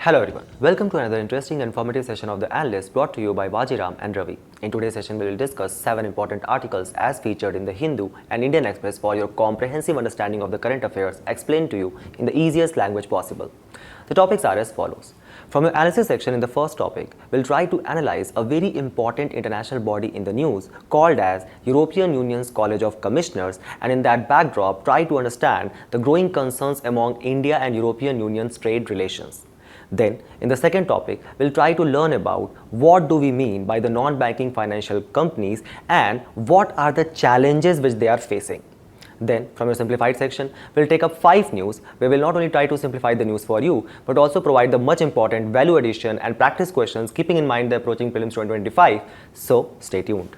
Hello everyone, welcome to another interesting and informative session of the Analyst brought to you by Vajiram and Ravi. In today's session, we will discuss 7 important articles as featured in the Hindu and Indian Express for your comprehensive understanding of the current affairs explained to you in the easiest language possible. The topics are as follows. From your analysis section in the first topic, we'll try to analyze a very important international body in the news called as European Union's College of Commissioners, and in that backdrop try to understand the growing concerns among India and European Union's trade relations. Then, in the second topic, we'll try to learn about what do we mean by the non-banking financial companies and what are the challenges which they are facing. Then, from your simplified section, we'll take up 5 news where we'll not only try to simplify the news for you, but also provide the much important value addition and practice questions keeping in mind the approaching prelims 2025. So, stay tuned.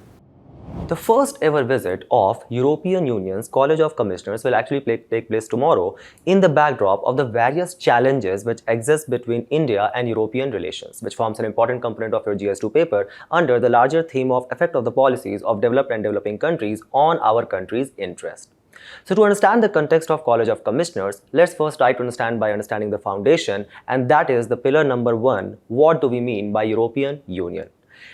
The first ever visit of European Union's College of Commissioners will actually take place tomorrow in the backdrop of the various challenges which exist between India and European relations, which forms an important component of your GS2 paper under the larger theme of effect of the policies of developed and developing countries on our country's interest. So to understand the context of College of Commissioners, let's first try to understand by understanding the foundation, and that is the pillar number 1, what do we mean by European Union?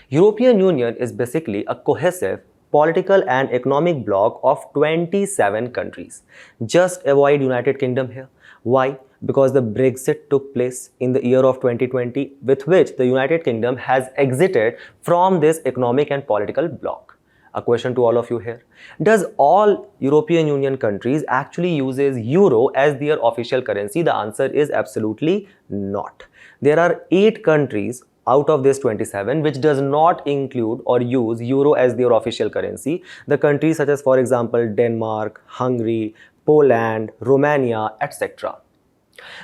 European Union is basically a cohesive political and economic bloc of 27 countries. Just avoid United Kingdom here. Why? Because the Brexit took place in the year of 2020, with which the United Kingdom has exited from this economic and political bloc. A question to all of you here. Does all European Union countries actually uses euro as their official currency? The answer is absolutely not. There are 8 countries out of this 27 which does not include or use euro as their official currency. The countries such as, for example, Denmark, Hungary, Poland, Romania, etc.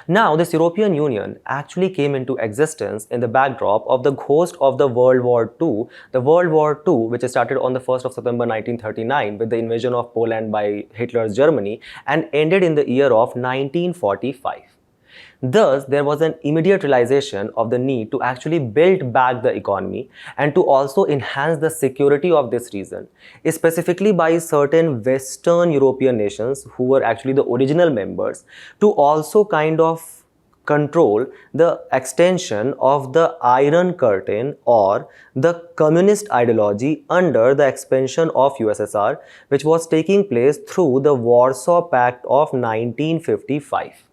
Now, this European Union actually came into existence in the backdrop of the ghost of the World War II. The World War II, which started on the 1st of September 1939 with the invasion of Poland by Hitler's Germany and ended in the year of 1945. Thus, there was an immediate realization of the need to actually build back the economy and to also enhance the security of this region, specifically by certain Western European nations who were actually the original members, to also kind of control the extension of the Iron Curtain or the communist ideology under the expansion of USSR, which was taking place through the Warsaw Pact of 1955.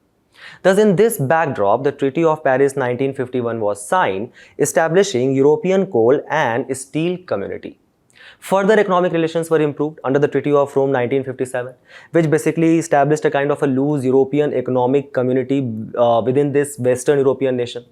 Thus, in this backdrop, the Treaty of Paris 1951 was signed, establishing European Coal and Steel Community. Further economic relations were improved under the Treaty of Rome 1957, which basically established a kind of a loose European economic community within this Western European nation.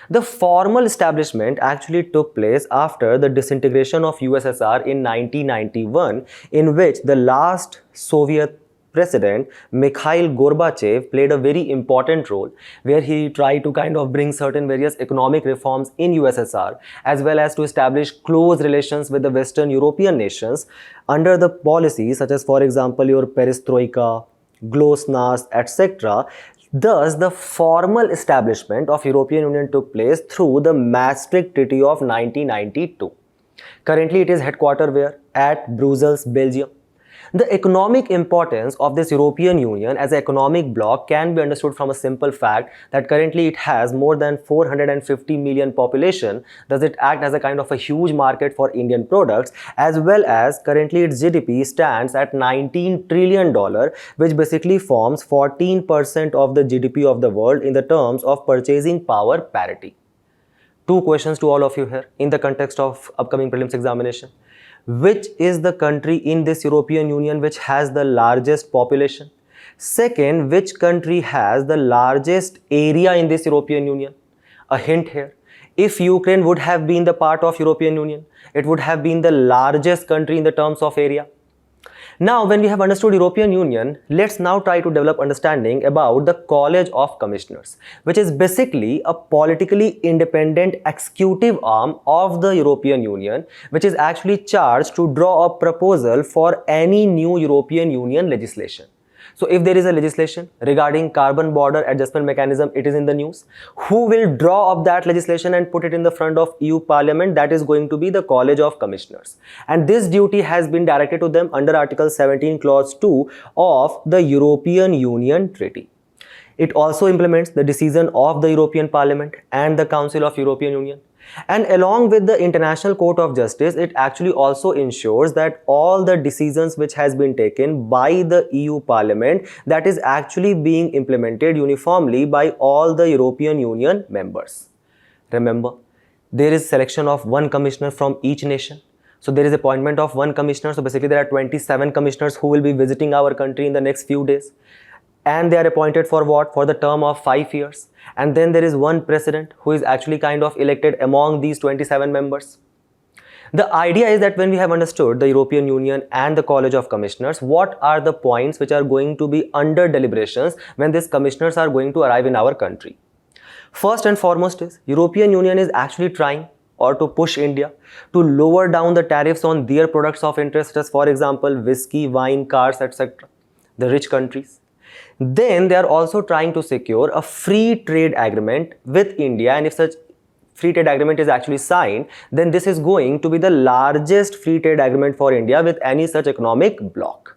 The formal establishment actually took place after the disintegration of USSR in 1991, in which the last Soviet President Mikhail Gorbachev played a very important role, where he tried to kind of bring certain various economic reforms in USSR as well as to establish close relations with the Western European nations under the policies such as, for example, your perestroika, glasnost, etc. Thus, the formal establishment of European Union took place through the Maastricht Treaty of 1992. Currently, it is headquartered where? At Brussels, Belgium. The economic importance of this European Union as an economic bloc can be understood from a simple fact that currently it has more than 450 million population. Does it act as a kind of a huge market for Indian products, as well as currently its GDP stands at $19 trillion, which basically forms 14% of the GDP of the world in the terms of purchasing power parity. 2 questions to all of you here in the context of upcoming prelims examination. Which is the country in this European Union which has the largest population? Second, which country has the largest area in this European Union? A hint here. If Ukraine would have been the part of European Union, it would have been the largest country in the terms of area. Now, when we have understood European Union, let's now try to develop understanding about the College of Commissioners, which is basically a politically independent executive arm of the European Union, which is actually charged to draw up proposal for any new European Union legislation. So if there is a legislation regarding carbon border adjustment mechanism, it is in the news. Who will draw up that legislation and put it in the front of EU Parliament? That is going to be the College of Commissioners. And this duty has been directed to them under Article 17 Clause 2 of the European Union Treaty. It also implements the decision of the European Parliament and the Council of European Union. And along with the International Court of Justice, it actually also ensures that all the decisions which has been taken by the EU Parliament, that is actually being implemented uniformly by all the European Union members. Remember, there is selection of one commissioner from each nation. So there is appointment of one commissioner. So basically there are 27 commissioners who will be visiting our country in the next few days. And they are appointed for what? For the term of 5 years. And then there is one president who is actually kind of elected among these 27 members. The idea is that when we have understood the European Union and the College of Commissioners, what are the points which are going to be under deliberations when these commissioners are going to arrive in our country? First and foremost is European Union is actually trying or to push India to lower down the tariffs on their products of interest, such as for example whiskey, wine, cars, etc. The rich countries. Then they are also trying to secure a free trade agreement with India, and if such free trade agreement is actually signed, then this is going to be the largest free trade agreement for India with any such economic bloc.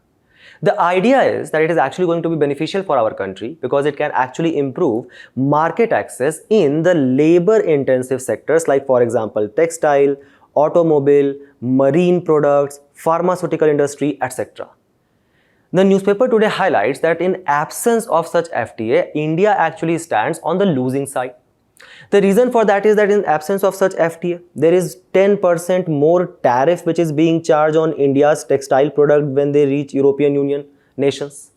The idea is that it is actually going to be beneficial for our country because it can actually improve market access in the labor intensive sectors like for example textile, automobile, marine products, pharmaceutical industry, etc. The newspaper today highlights that in absence of such FTA, India actually stands on the losing side. The reason for that is that in absence of such FTA, there is 10% more tariff which is being charged on India's textile product when they reach European Union nations.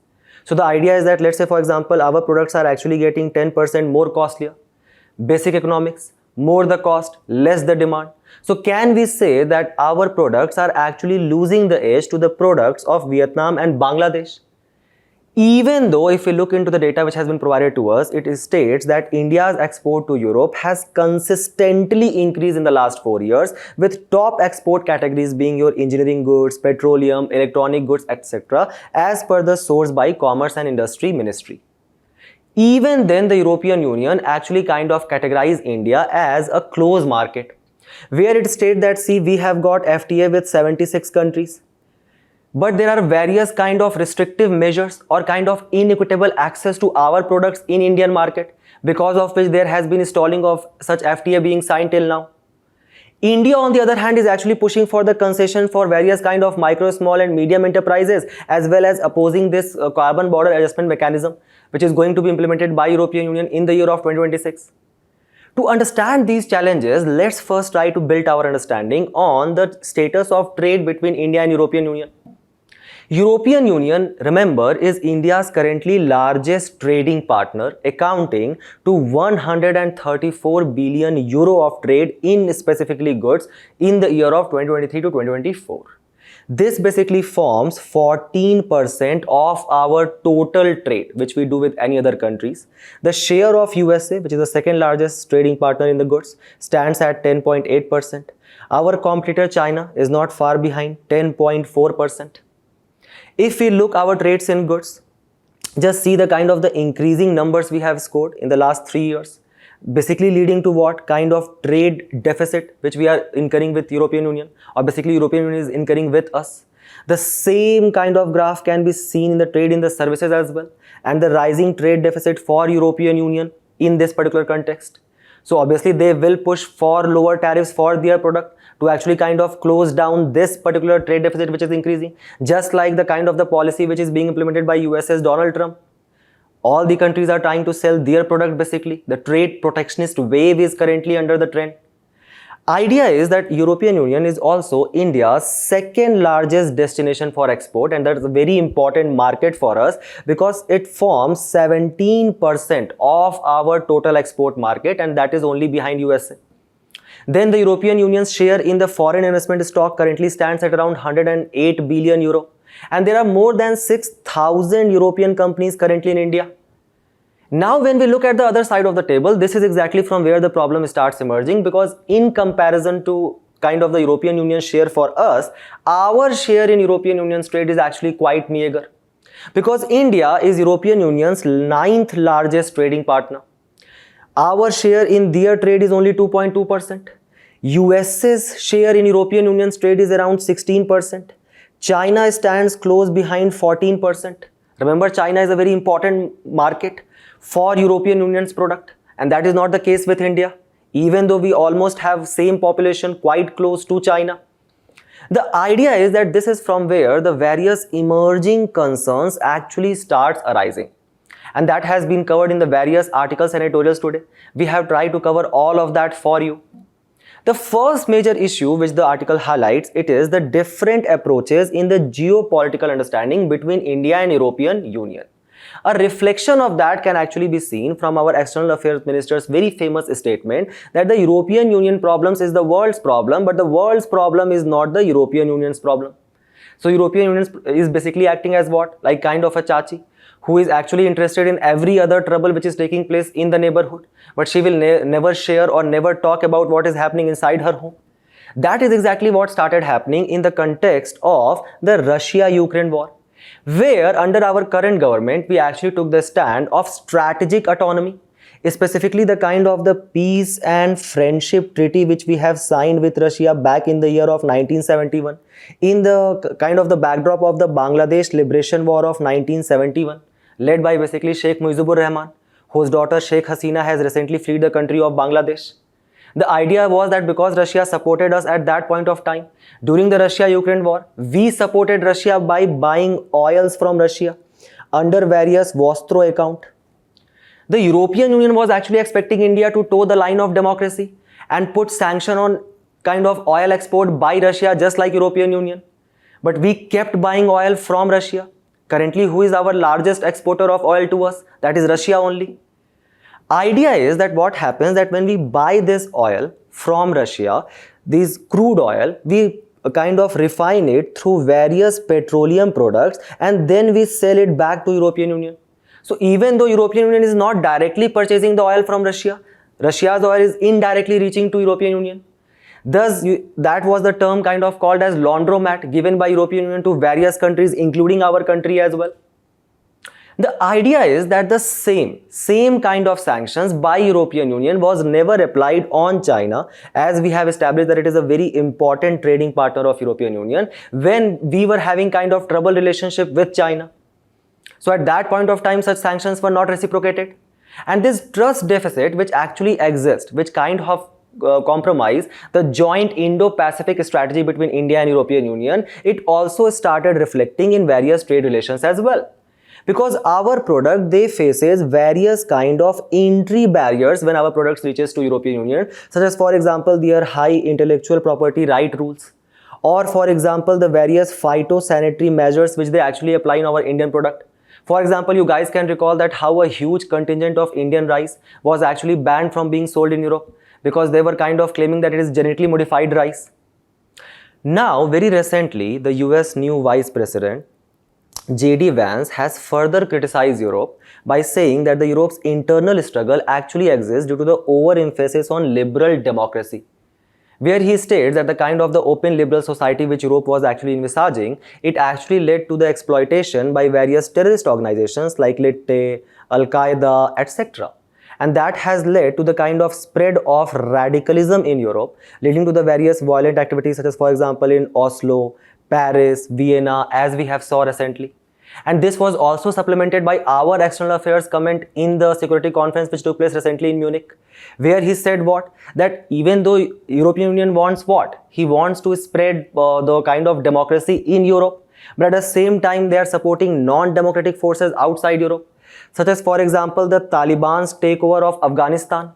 So the idea is that, let's say for example, our products are actually getting 10% more costlier. Basic economics, more the cost, less the demand. So can we say that our products are actually losing the edge to the products of Vietnam and Bangladesh? Even though if we look into the data which has been provided to us, it states that India's export to Europe has consistently increased in the last 4 years, with top export categories being your engineering goods, petroleum, electronic goods, etc. as per the source by Commerce and Industry Ministry. Even then, the European Union actually kind of categorized India as a closed market, where it states that, see, we have got FTA with 76 countries. But there are various kind of restrictive measures or kind of inequitable access to our products in Indian market, because of which there has been stalling of such FTA being signed till now. India on the other hand is actually pushing for the concession for various kind of micro, small and medium enterprises, as well as opposing this carbon border adjustment mechanism which is going to be implemented by European Union in the year of 2026. To understand these challenges, let's first try to build our understanding on the status of trade between India and European Union. European Union, remember, is India's currently largest trading partner, accounting to 134 billion euro of trade in specifically goods in the year of 2023 to 2024. This basically forms 14% of our total trade which we do with any other countries. The share of USA, which is the second largest trading partner in the goods, stands at 10.8%. Our competitor China is not far behind, 10.4%. If we look our trades in goods, just see the kind of the increasing numbers we have scored in the last 3 years, basically leading to what kind of trade deficit which we are incurring with European Union, or basically European Union is incurring with us. The same kind of graph can be seen in the trade in the services as well, and the rising trade deficit for European Union in this particular context. So obviously they will push for lower tariffs for their product to actually kind of close down this particular trade deficit which is increasing, just like the kind of the policy which is being implemented by US's Donald Trump. All the countries are trying to sell their product basically. The trade protectionist wave is currently under the trend. Idea is that European Union is also India's second largest destination for export, and that's a very important market for us because it forms 17% of our total export market, and that is only behind USA. Then the European Union's share in the foreign investment stock currently stands at around 108 billion euro. And there are more than 6,000 European companies currently in India. Now when we look at the other side of the table, this is exactly from where the problem starts emerging, because in comparison to kind of the European Union share for us, our share in European Union's trade is actually quite meager. Because India is European Union's 9th largest trading partner. Our share in their trade is only 2.2%. US's share in European Union's trade is around 16%. China stands close behind 14%. Remember, China is a very important market for European Union's product, and that is not the case with India, even though we almost have same population quite close to China. The idea is that this is from where the various emerging concerns actually starts arising. And that has been covered in the various articles and editorials today. We have tried to cover all of that for you. The first major issue which the article highlights, it is the different approaches in the geopolitical understanding between India and European Union. A reflection of that can actually be seen from our External Affairs Minister's very famous statement that the European Union problems is the world's problem, but the world's problem is not the European Union's problem. So European Union is basically acting as what? Like kind of a chachi, who is actually interested in every other trouble which is taking place in the neighborhood, but she will never share or never talk about what is happening inside her home. That is exactly what started happening in the context of the Russia-Ukraine war, where under our current government, we actually took the stand of strategic autonomy, specifically the kind of the peace and friendship treaty which we have signed with Russia back in the year of 1971, in the kind of the backdrop of the Bangladesh Liberation War of 1971, led by basically Sheikh Mujibur Rahman, whose daughter Sheikh Hasina has recently fled the country of Bangladesh. The idea was that because Russia supported us at that point of time, during the Russia-Ukraine war, we supported Russia by buying oils from Russia under various Vostro account. The European Union was actually expecting India to toe the line of democracy and put sanction on kind of oil export by Russia just like European Union. But we kept buying oil from Russia. Currently, who is our largest exporter of oil to us? That is Russia only. Idea is that what happens that when we buy this oil from Russia, this crude oil, we kind of refine it through various petroleum products and then we sell it back to European Union. So even though European Union is not directly purchasing the oil from Russia, Russia's oil is indirectly reaching to European Union. Thus, that was the term kind of called as laundromat given by European Union to various countries, including our country as well. The idea is that the same kind of sanctions by European Union was never applied on China, as we have established that it is a very important trading partner of European Union when we were having kind of troubled relationship with China. So at that point of time, such sanctions were not reciprocated. And this trust deficit which actually exists, which kind of compromise the joint Indo-Pacific strategy between India and European Union, it also started reflecting in various trade relations as well. Because our product, they faces various kind of entry barriers when our products reaches to European Union, such as for example, their high intellectual property right rules, or for example, the various phytosanitary measures which they actually apply in our Indian product. For example, you guys can recall that how a huge contingent of Indian rice was actually banned from being sold in Europe because they were kind of claiming that it is genetically modified rice. Now, very recently, the US new Vice President J.D. Vance has further criticized Europe by saying that the Europe's internal struggle actually exists due to the overemphasis on liberal democracy, where he states that the kind of the open liberal society which Europe was actually envisaging, it actually led to the exploitation by various terrorist organizations like Lette, Al-Qaeda, etc. And that has led to the kind of spread of radicalism in Europe, leading to the various violent activities such as for example in Oslo, Paris, Vienna, as we have saw recently. And this was also supplemented by our external affairs comment in the security conference which took place recently in Munich, where he said what? That even though European Union wants what? He wants to spread the kind of democracy in Europe, but at the same time they are supporting non-democratic forces outside Europe, such as for example the Taliban's takeover of Afghanistan,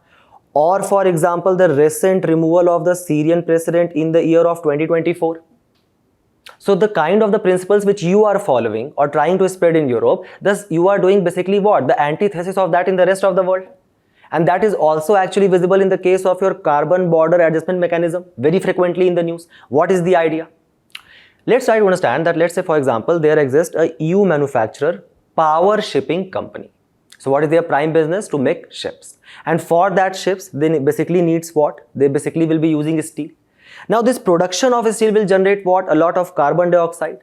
or for example the recent removal of the Syrian president in the year of 2024. So the kind of the principles which you are following or trying to spread in Europe, thus you are doing basically what? The antithesis of that in the rest of the world. And that is also actually visible in the case of your carbon border adjustment mechanism, very frequently in the news. What is the idea? Let's try to understand that, let's say for example, there exists a EU manufacturer, power shipping company. So what is their prime business? To make ships. And for that ships, they basically needs what? They basically will be using steel. Now this production of steel will generate what? A lot of carbon dioxide.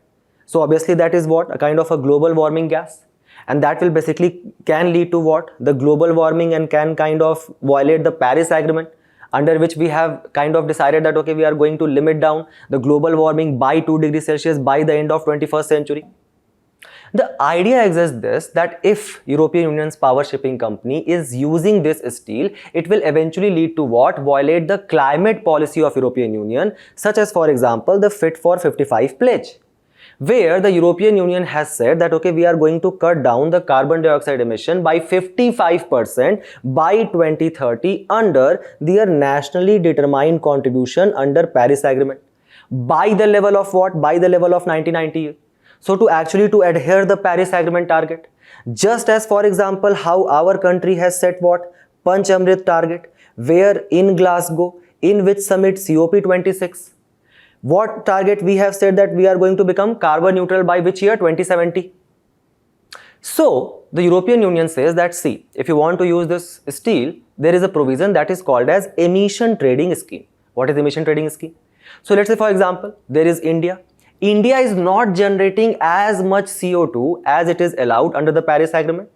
So obviously that is what? A kind of a global warming gas. And that will basically can lead to what? The global warming, and can kind of violate the Paris Agreement, under which we have kind of decided that okay, we are going to limit down the global warming by 2 degrees Celsius by the end of 21st century. The idea exists this, that if European Union's power shipping company is using this steel, it will eventually lead to what? Violate the climate policy of European Union, such as for example the Fit for 55 pledge, where the European Union has said that okay, we are going to cut down the carbon dioxide emission by 55% by 2030 under their nationally determined contribution under Paris Agreement. By the level of what? By the level of 1998. So to adhere the Paris Agreement target. Just as for example how our country has set what? Panch Amrit target, where in Glasgow, in which summit COP26, what target we have said that we are going to become carbon neutral by which year? 2070. So the European Union says that see, if you want to use this steel, there is a provision that is called as emission trading scheme. What is emission trading scheme? So let's say for example, there is India. India is not generating as much CO2 as it is allowed under the Paris Agreement.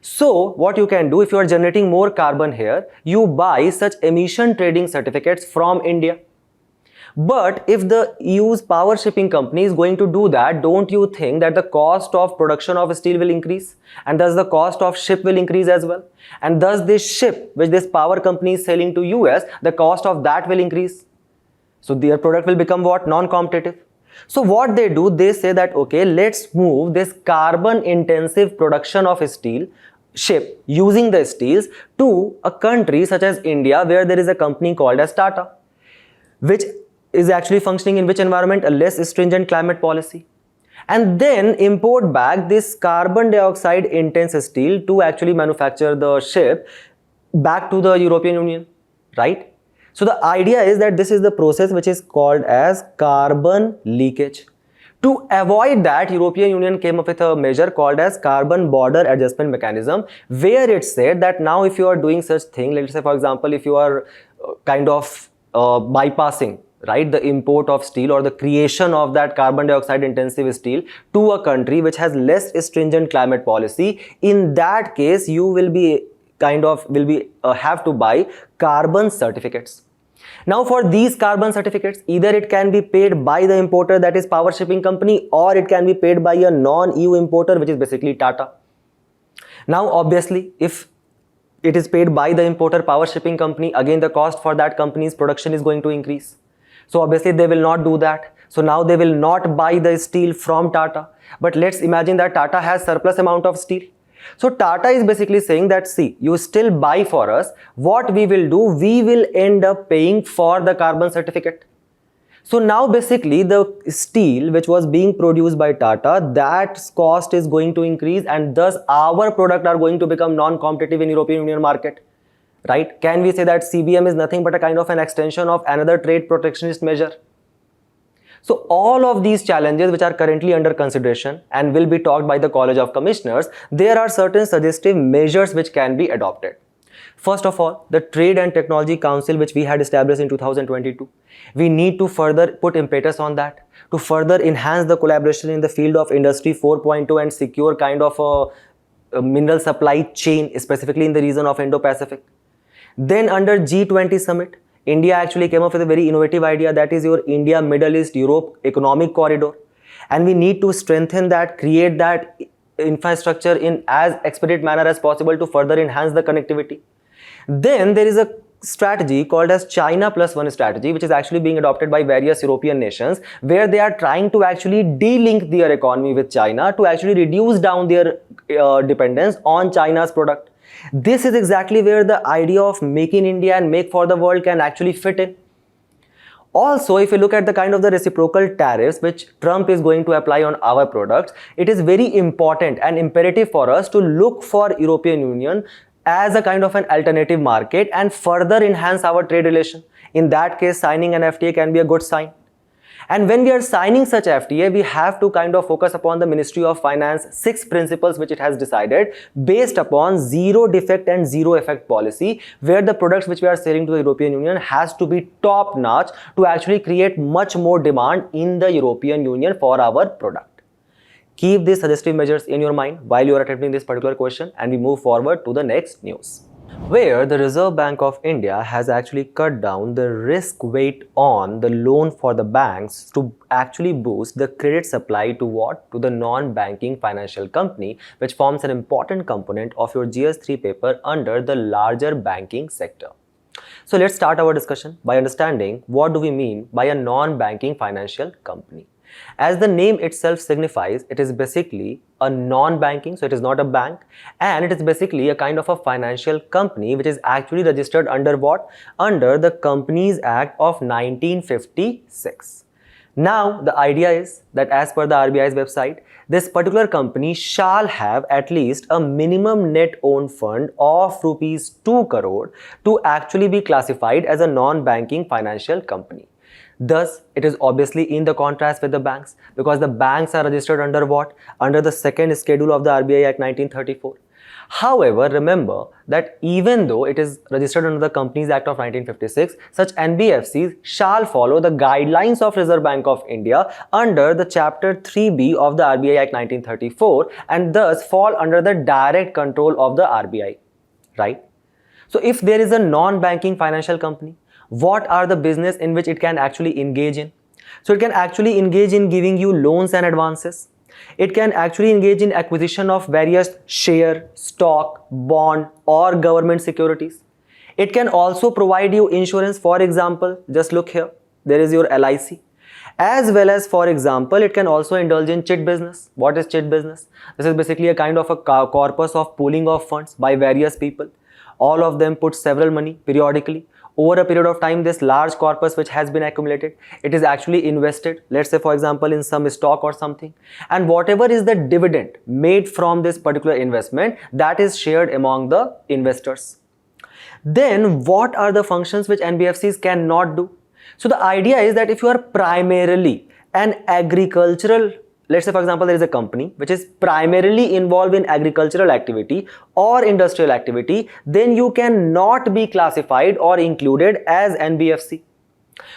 So what you can do, if you are generating more carbon here, you buy such emission trading certificates from India. But if the EU's power shipping company is going to do that, don't you think that the cost of production of steel will increase? And thus the cost of ship will increase as well. And thus this ship which this power company is selling to US, the cost of that will increase. So their product will become what? Non-competitive. So what they do, they say that okay, let's move this carbon intensive production of steel ship using the steels to a country such as India, where there is a company called as Tata, which is actually functioning in which environment? A less stringent climate policy. And then import back this carbon dioxide intense steel to actually manufacture the ship back to the European Union, right? So the idea is that this is the process which is called as carbon leakage. To avoid that, European Union came up with a measure called as carbon border adjustment mechanism, where it said that now if you are doing such thing, let's say for example, if you are bypassing, right, the import of steel or the creation of that carbon dioxide intensive steel to a country which has less stringent climate policy, in that case you will be have to buy carbon certificates. Now for these carbon certificates, either it can be paid by the importer, that is power shipping company, or it can be paid by a non-EU importer, which is basically Tata. Now obviously if it is paid by the importer, power shipping company, again the cost for that company's production is going to increase. So obviously they will not do that. So now they will not buy the steel from Tata. But let's imagine that Tata has surplus amount of steel. So Tata is basically saying that see, you still buy for us. What we will do, we will end up paying for the carbon certificate. So now basically the steel which was being produced by Tata, that cost is going to increase, and thus our product are going to become non-competitive in European Union market. Right? Can we say that CBM is nothing but a kind of an extension of another trade protectionist measure? So all of these challenges which are currently under consideration and will be talked by the College of Commissioners, there are certain suggestive measures which can be adopted. First of all, the Trade and Technology Council which we had established in 2022, we need to further put impetus on that to further enhance the collaboration in the field of Industry 4.0 and secure kind of a mineral supply chain, specifically in the region of Indo-Pacific. Then under G20 summit, India actually came up with a very innovative idea, that is your India, Middle East, Europe economic corridor. And we need to strengthen that, create that infrastructure in as expedite manner as possible to further enhance the connectivity. Then there is a strategy called as China Plus One strategy, which is actually being adopted by various European nations, where they are trying to actually de-link their economy with China to actually reduce down their dependence on China's product. This is exactly where the idea of Make in India and Make for the World can actually fit in. Also, if you look at the kind of the reciprocal tariffs which Trump is going to apply on our products, it is very important and imperative for us to look for European Union as a kind of an alternative market and further enhance our trade relation. In that case, signing an FTA can be a good sign. And when we are signing such FTA, we have to kind of focus upon the Ministry of Finance 6 principles which it has decided based upon zero defect and zero effect policy, where the products which we are selling to the European Union has to be top notch to actually create much more demand in the European Union for our product. Keep these suggestive measures in your mind while you are attempting this particular question, and we move forward to the next news. where the Reserve Bank of India has actually cut down the risk weight on the loan for the banks to actually boost the credit supply to what? To the non-banking financial company, which forms an important component of your GS3 paper under the larger banking sector. So let's start our discussion by understanding what do we mean by a non-banking financial company. As the name itself signifies, it is basically a non-banking, so it is not a bank, and it is basically a kind of a financial company which is actually registered under what? Under the Companies Act of 1956. Now, the idea is that as per the RBI's website, this particular company shall have at least a minimum net owned fund of rupees 2 crore to actually be classified as a non-banking financial company. Thus, it is obviously in the contrast with the banks, because the banks are registered under what? Under the second schedule of the RBI Act 1934. However, remember that even though it is registered under the Companies Act of 1956, such NBFCs shall follow the guidelines of Reserve Bank of India under the Chapter 3B of the RBI Act 1934 and thus fall under the direct control of the RBI, right? So if there is a non-banking financial company, what are the business in which it can actually engage in? So it can actually engage in giving you loans and advances. It can actually engage in acquisition of various share, stock, bond or government securities. It can also provide you insurance. For example, just look here, there is your LIC. As well as, for example, it can also indulge in chit business. What is chit business? This is basically a kind of a corpus of pooling of funds by various people. All of them put several money periodically. Over a period of time, this large corpus which has been accumulated, it is actually invested, let's say for example in some stock or something, and whatever is the dividend made from this particular investment, that is shared among the investors. Then what are the functions which NBFCs cannot do? So the idea is that if you are primarily an agricultural, let's say for example there is a company which is primarily involved in agricultural activity or industrial activity, then you cannot be classified or included as NBFC.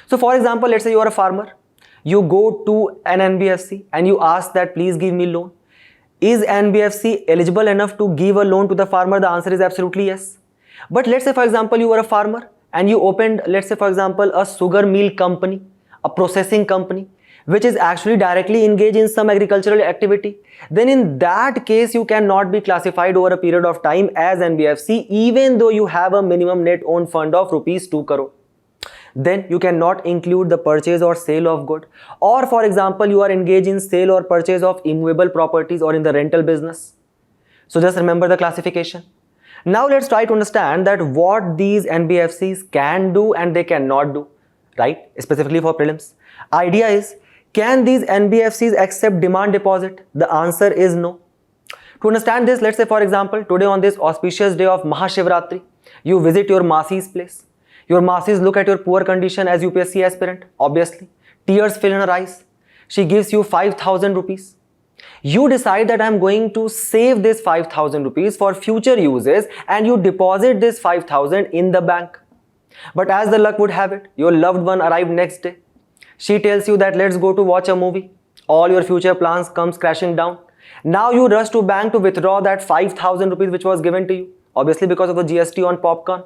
So for example, let's say you are a farmer, you go to an NBFC and you ask that please give me loan. Is NBFC eligible enough to give a loan to the farmer? The answer is absolutely yes. But let's say for example you are a farmer and you opened, let's say for example, a sugar mill company, a processing company, which is actually directly engaged in some agricultural activity, then in that case you cannot be classified over a period of time as NBFC even though you have a minimum net owned fund of rupees 2 crore. Then you cannot include the purchase or sale of good, or for example you are engaged in sale or purchase of immovable properties or in the rental business. So just remember the classification. Now let's try to understand that what these NBFCs can do and they cannot do, right? Specifically for prelims. Idea is, can these NBFCs accept demand deposit? The answer is no. To understand this, let's say for example, today on this auspicious day of Mahashivratri, you visit your Masi's place. Your Masi's look at your poor condition as UPSC aspirant, obviously. Tears fill in her eyes. She gives you 5,000 rupees. You decide that I am going to save this 5,000 rupees for future uses and you deposit this 5,000 in the bank. But as the luck would have it, your loved one arrived next day. She tells you that let's go to watch a movie. All your future plans comes crashing down. Now you rush to bank to withdraw that 5,000 rupees which was given to you, obviously because of the GST on popcorn.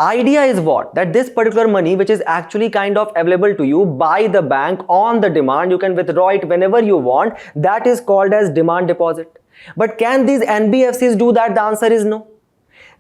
Idea is what? That this particular money which is actually kind of available to you by the bank on the demand, you can withdraw it whenever you want. That is called as demand deposit. But can these NBFCs do that? The answer is no.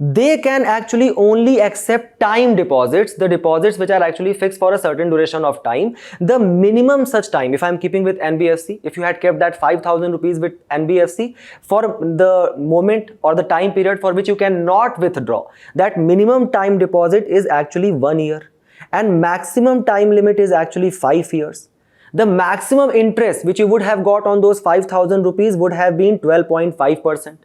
They can actually only accept time deposits, the deposits which are actually fixed for a certain duration of time. The minimum such time, if I am keeping with NBFC, if you had kept that 5,000 rupees with NBFC for the moment or the time period for which you cannot withdraw, that minimum time deposit is actually 1 year and maximum time limit is actually 5 years. The maximum interest which you would have got on those 5,000 rupees would have been 12.5%.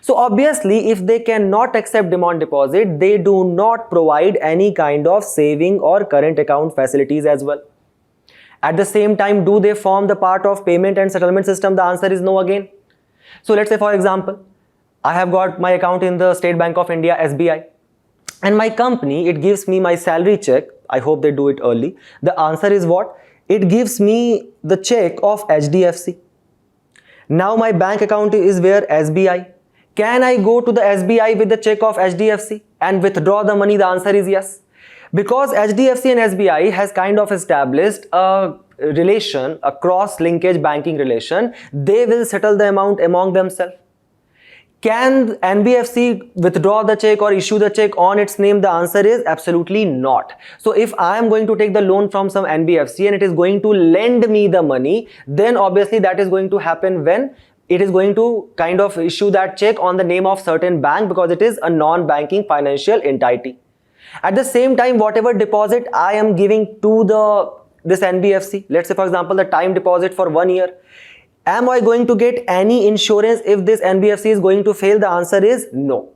So obviously, if they cannot accept demand deposit, they do not provide any kind of saving or current account facilities as well. At the same time, do they form the part of payment and settlement system? The answer is no again. So let's say for example, I have got my account in the State Bank of India, SBI, and my company, it gives me my salary check. I hope they do it early. The answer is what? It gives me the check of HDFC. Now my bank account is where? SBI. Can I go to the SBI with the check of HDFC and withdraw the money? The answer is yes. Because HDFC and SBI has kind of established a relation, a cross-linkage banking relation, they will settle the amount among themselves. Can NBFC withdraw the check or issue the check on its name? The answer is absolutely not. So if I am going to take the loan from some NBFC and it is going to lend me the money, then obviously that is going to happen when it is going to kind of issue that check on the name of certain bank, because it is a non-banking financial entity. At the same time, whatever deposit I am giving to this NBFC, let's say for example the time deposit for 1 year, am I going to get any insurance if this NBFC is going to fail? The answer is no.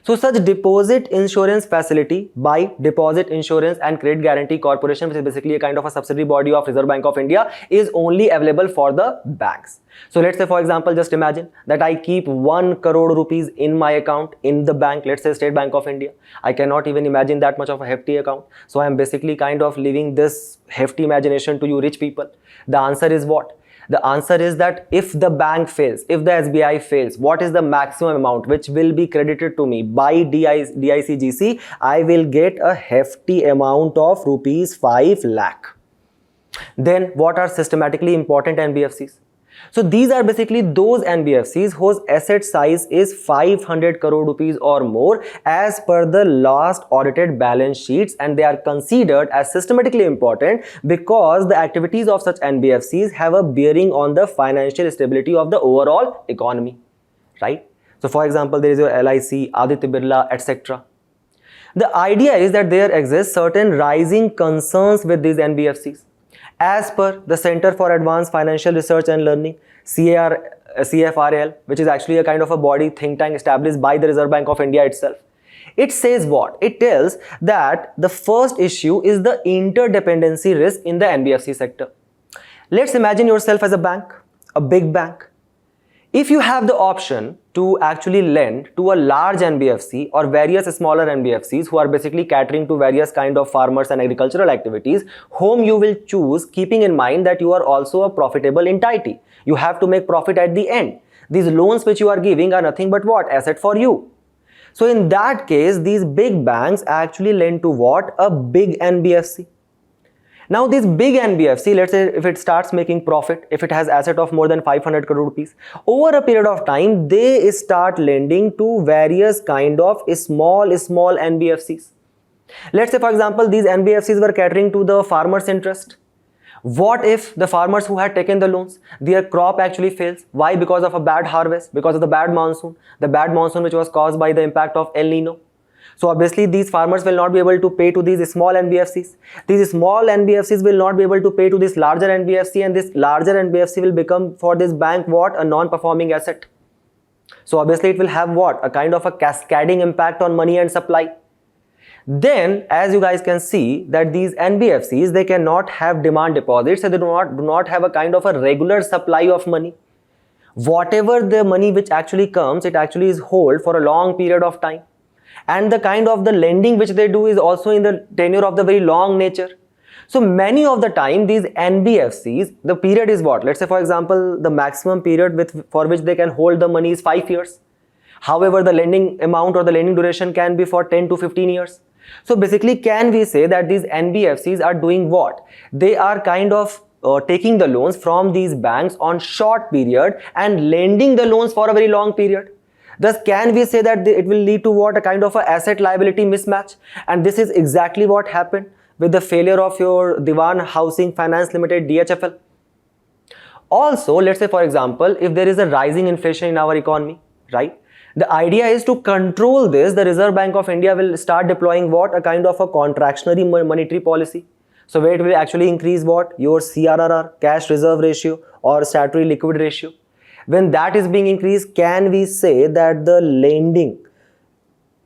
So such deposit insurance facility by Deposit Insurance and Credit Guarantee Corporation, which is basically a kind of a subsidiary body of Reserve Bank of India, is only available for the banks. So let's say for example, just imagine that I keep 1 crore rupees in my account in the bank, let's say State Bank of India. I cannot even imagine that much of a hefty account. So I am basically kind of leaving this hefty imagination to you rich people. The answer is what? The answer is that if the bank fails, if the SBI fails, what is the maximum amount which will be credited to me by DICGC? I will get a hefty amount of rupees 5 lakh. Then what are systematically important NBFCs? So these are basically those NBFCs whose asset size is 500 crore rupees or more as per the last audited balance sheets, and they are considered as systematically important because the activities of such NBFCs have a bearing on the financial stability of the overall economy, right? So for example, there is your LIC, Aditya Birla, etc. The idea is that there exist certain rising concerns with these NBFCs. As per the Center for Advanced Financial Research and Learning, CFRL, which is actually a kind of a body think tank established by the Reserve Bank of India itself. It says what? It tells that the first issue is the interdependency risk in the NBFC sector. Let's imagine yourself as a bank, a big bank. If you have the option to actually lend to a large NBFC or various smaller NBFCs who are basically catering to various kind of farmers and agricultural activities, whom you will choose, keeping in mind that you are also a profitable entity. You have to make profit at the end. These loans which you are giving are nothing but what? Asset for you. So in that case, these big banks actually lend to what? A big NBFC. Now this big NBFC, let's say if it starts making profit, if it has asset of more than 500 crore rupees, over a period of time, they start lending to various kind of small NBFCs. Let's say for example, these NBFCs were catering to the farmers' interest. What if the farmers who had taken the loans, their crop actually fails? Why? Because of a bad harvest, because of the bad monsoon which was caused by the impact of El Nino. So obviously these farmers will not be able to pay to these small NBFCs. These small NBFCs will not be able to pay to this larger NBFC, and this larger NBFC will become for this bank what? A non-performing asset. So obviously it will have what? A kind of a cascading impact on money and supply. Then as you guys can see that these NBFCs, they cannot have demand deposits, so they do not have a kind of a regular supply of money. Whatever the money which actually comes, it actually is hold for a long period of time. And the kind of the lending which they do is also in the tenure of the very long nature. So many of the time these NBFCs, the period is what? Let's say for example, the maximum period for which they can hold the money is 5 years. However, the lending amount or the lending duration can be for 10 to 15 years. So basically, can we say that these NBFCs are doing what? They are kind of taking the loans from these banks on short period and lending the loans for a very long period. Thus, can we say that it will lead to what? A kind of a asset liability mismatch. And this is exactly what happened with the failure of your Diwan Housing Finance Limited, DHFL. Also, let's say for example, if there is a rising inflation in our economy, right? The idea is to control this. The Reserve Bank of India will start deploying what? A kind of a contractionary monetary policy. So where it will actually increase what? Your CRR, cash reserve ratio, or statutory liquid ratio. When that is being increased, can we say that the lending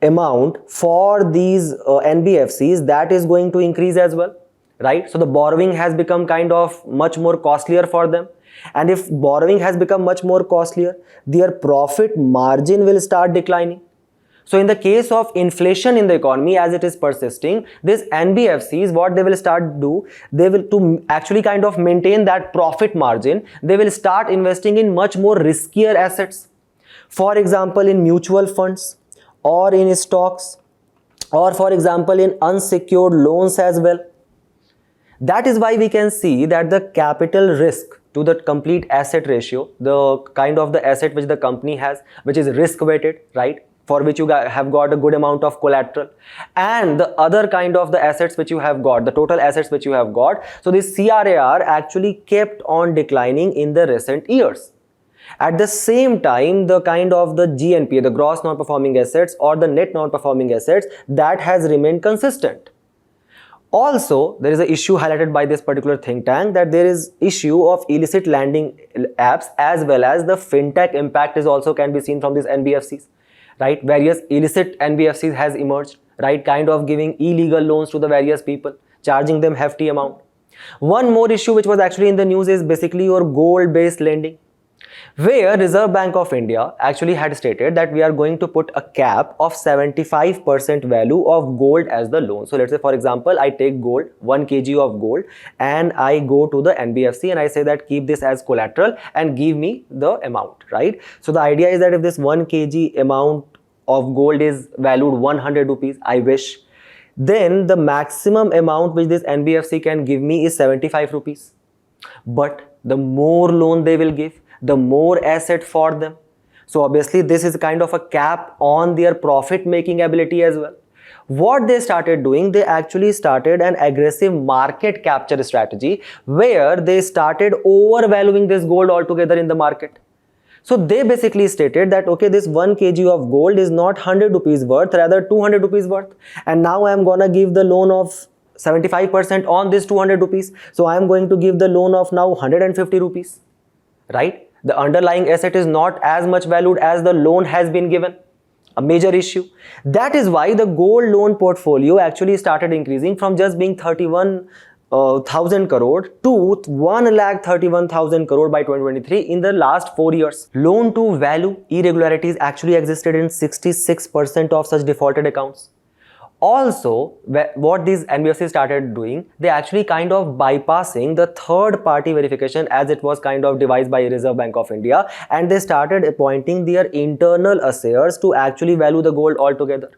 amount for these NBFCs, that is going to increase as well, right? So the borrowing has become kind of much more costlier for them. And if borrowing has become much more costlier, their profit margin will start declining. So in the case of inflation in the economy, as it is persisting, this NBFCs, what they will start do, they will, to actually kind of maintain that profit margin, they will start investing in much more riskier assets. For example, in mutual funds or in stocks, or for example in unsecured loans as well. That is why we can see that the capital risk to the complete asset ratio, the kind of the asset which the company has, which is risk weighted, right, for which you have got a good amount of collateral, and the other kind of the assets which you have got, the total assets which you have got. So this CRAR actually kept on declining in the recent years. At the same time, the kind of the GNPA, the gross non-performing assets, or the net non-performing assets, that has remained consistent. Also, there is an issue highlighted by this particular think tank, that there is issue of illicit lending apps, as well as the fintech impact is also can be seen from these NBFCs, right? Various illicit NBFCs has emerged, right? Kind of giving illegal loans to the various people, charging them hefty amount. One more issue which was actually in the news is basically your gold-based lending, where Reserve Bank of India actually had stated that we are going to put a cap of 75% value of gold as the loan. So let's say, for example, I take gold, 1 kg of gold, and I go to the NBFC and I say that keep this as collateral and give me the amount, right? So the idea is that if this 1 kg amount of gold is valued 100 rupees, I wish, then the maximum amount which this NBFC can give me is 75 rupees. But the more loan they will give, the more asset for them. So obviously this is kind of a cap on their profit making ability as well. What they started doing, they actually started an aggressive market capture strategy, where they started overvaluing this gold altogether in the market. So they basically stated that, okay, this 1 kg of gold is not 100 rupees worth, rather 200 rupees worth, and now I am gonna give the loan of 75% on this 200 rupees. So I am going to give the loan of now 150 rupees, right? The underlying asset is not as much valued as the loan has been given. A major issue. That is why the gold loan portfolio actually started increasing from just being 31,000 crore to 1,31,000 crore by 2023 in the last 4 years. Loan to value irregularities actually existed in 66% of such defaulted accounts. Also, what these NBFCs started doing, they actually kind of bypassing the third party verification, as it was kind of devised by Reserve Bank of India, and they started appointing their internal assessors to actually value the gold altogether.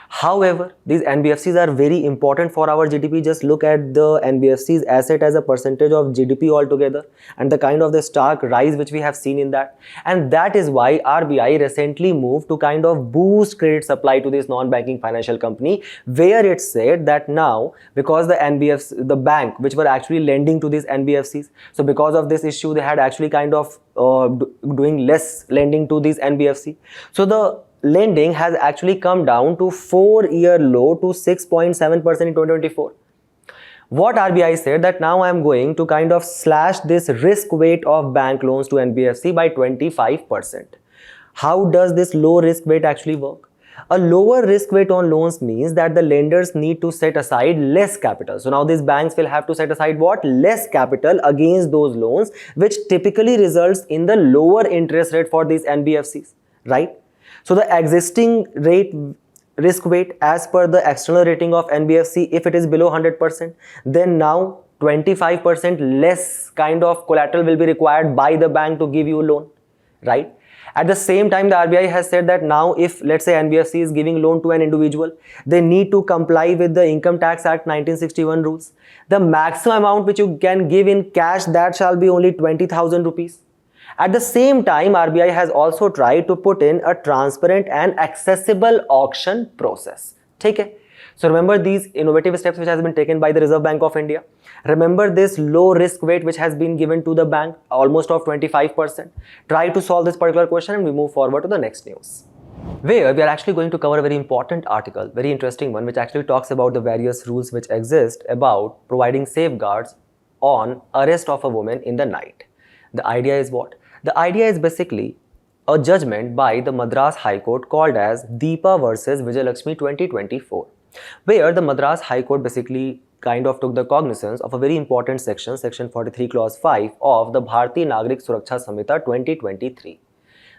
However, these NBFCs are very important for our GDP. Just look at the NBFC's asset as a percentage of GDP altogether, and the kind of the stark rise which we have seen in that. And that is why RBI recently moved to kind of boost credit supply to this non-banking financial company, where it said that now, because the NBFC, the bank which were actually lending to these NBFCs, so because of this issue, they had actually kind of doing less lending to these NBFC. So the lending has actually come down to 4-year low to 6.7% in 2024. What RBI said, that now I am going to kind of slash this risk weight of bank loans to NBFC by 25%. How does this low risk weight actually work? A lower risk weight on loans means that the lenders need to set aside less capital. So now these banks will have to set aside what? Less capital against those loans, which typically results in the lower interest rate for these NBFCs, right? So the existing risk weight as per the external rating of NBFC, if it is below 100%, then now 25% less kind of collateral will be required by the bank to give you a loan, right? At the same time, the RBI has said that now if, let's say, NBFC is giving loan to an individual, they need to comply with the Income Tax Act 1961 rules. The maximum amount which you can give in cash, that shall be only 20,000 rupees. At the same time, RBI has also tried to put in a transparent and accessible auction process. Okay? So remember these innovative steps which has been taken by the Reserve Bank of India. Remember this low risk weight which has been given to the bank, almost of 25%. Try to solve this particular question and we move forward to the next news, where we are actually going to cover a very important article, very interesting one, which actually talks about the various rules which exist about providing safeguards on arrest of a woman in the night. The idea is what? The idea is basically a judgment by the Madras High Court called as Deepa versus Vijayalakshmi 2024, where the Madras High Court basically kind of took the cognizance of a very important section, section 43 clause 5 of the Bharatiya Nagrik Suraksha Samhita 2023.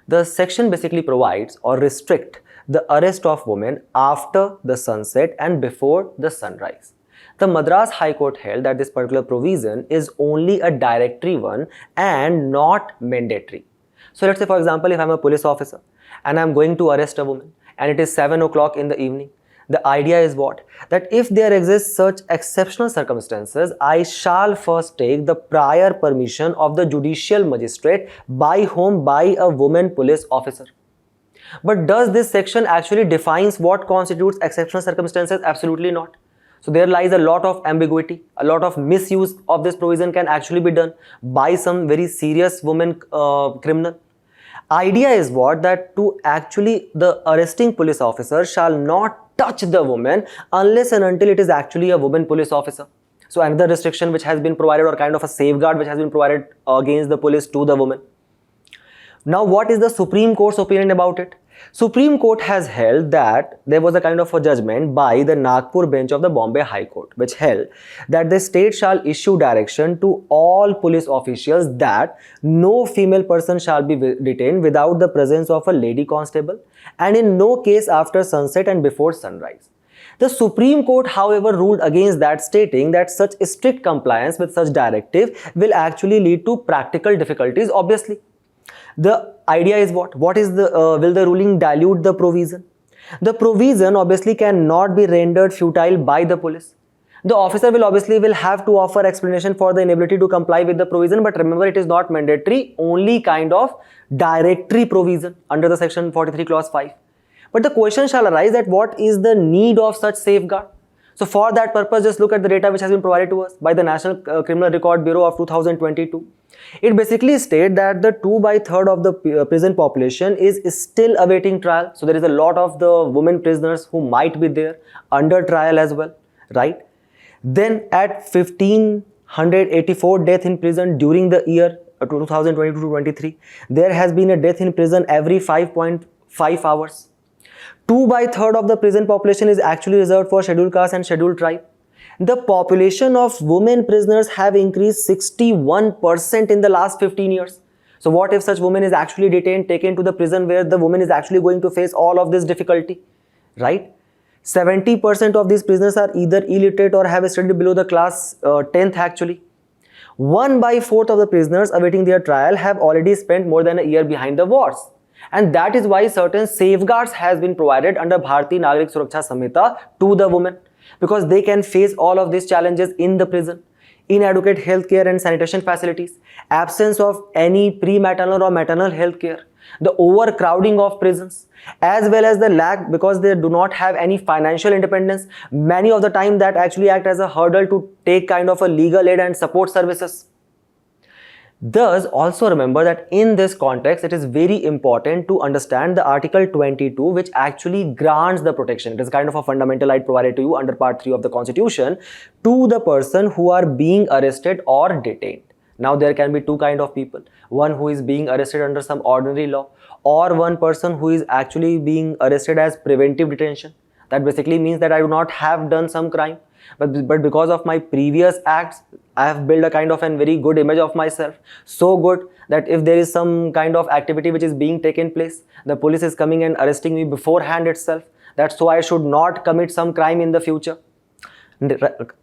The section basically provides or restrict the arrest of women after the sunset and before the sunrise. The Madras High Court held that this particular provision is only a directory one and not mandatory. So let's say, for example, if I'm a police officer and I'm going to arrest a woman and it is 7 o'clock in the evening, the idea is what? That if there exists such exceptional circumstances, I shall first take the prior permission of the judicial magistrate by whom? By a woman police officer. But does this section actually defines what constitutes exceptional circumstances? Absolutely not. So there lies a lot of ambiguity, a lot of misuse of this provision can actually be done by some very serious woman criminal. Idea is what? That to actually the arresting police officer shall not touch the woman unless and until it is actually a woman police officer. So another restriction which has been provided, or kind of a safeguard which has been provided against the police to the woman. Now what is the Supreme Court's opinion about it? Supreme Court has held that there was a kind of a judgment by the Nagpur bench of the Bombay High Court, which held that the state shall issue direction to all police officials that no female person shall be detained without the presence of a lady constable, and in no case after sunset and before sunrise. The Supreme Court, however, ruled against that, stating that such strict compliance with such directive will actually lead to practical difficulties, obviously. The idea is what? What is the, will the ruling dilute the provision? The provision obviously cannot be rendered futile by the police. The officer will obviously have to offer explanation for the inability to comply with the provision, but remember it is not mandatory, only kind of directory provision under the section 43 clause 5. But the question shall arise that what is the need of such safeguard? So for that purpose, just look at the data which has been provided to us by the National Criminal Record Bureau of 2022. It basically states that the 2/3 of the prison population is still awaiting trial. So there is a lot of the women prisoners who might be there under trial as well, right? Then at 1584 death in prison during the year 2022-23, there has been a death in prison every 5.5 hours. 2/3 of the prison population is actually reserved for scheduled caste and scheduled tribe. The population of women prisoners have increased 61% in the last 15 years. So what if such woman is actually detained, taken to the prison where the woman is actually going to face all of this difficulty, right? 70% of these prisoners are either illiterate or have studied below the class 10th actually. 1/4 of the prisoners awaiting their trial have already spent more than a year behind the wars. And that is why certain safeguards has been provided under Bharatiya Nagarik Suraksha Samhita to the women, because they can face all of these challenges in the prison. Inadequate healthcare and sanitation facilities, absence of any prematernal or maternal healthcare, the overcrowding of prisons, as well as the lack, because they do not have any financial independence, many of the time that actually act as a hurdle to take kind of a legal aid and support services. Thus, also remember that in this context, it is very important to understand the Article 22, which actually grants the protection. It is kind of a fundamental right provided to you under Part 3 of the Constitution to the person who are being arrested or detained. Now, there can be two kind of people. One who is being arrested under some ordinary law, or one person who is actually being arrested as preventive detention. That basically means that I do not have done some crime, but because of my previous acts, I have built a kind of a very good image of myself. So good that if there is some kind of activity which is being taken place, the police is coming and arresting me beforehand itself. That's so I should not commit some crime in the future.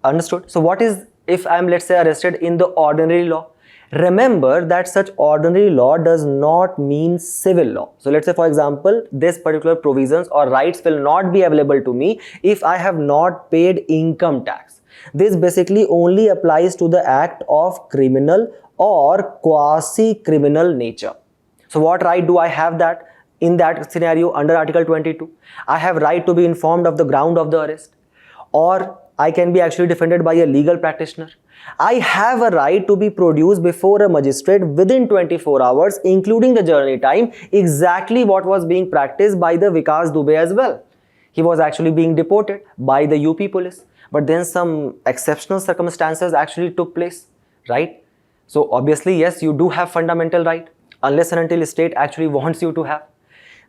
Understood? So what is if I am, let's say, arrested in the ordinary law? Remember that such ordinary law does not mean civil law. So let's say, for example, this particular provisions or rights will not be available to me if I have not paid income tax. This basically only applies to the act of criminal or quasi-criminal nature. So what right do I have that in that scenario under Article 22? I have right to be informed of the ground of the arrest, or I can be actually defended by a legal practitioner. I have a right to be produced before a magistrate within 24 hours, including the journey time, exactly what was being practiced by the Vikas Dubey as well. He was actually being deported by the UP police, but then some exceptional circumstances actually took place, right? So obviously, yes, you do have fundamental right, unless and until the state actually wants you to have.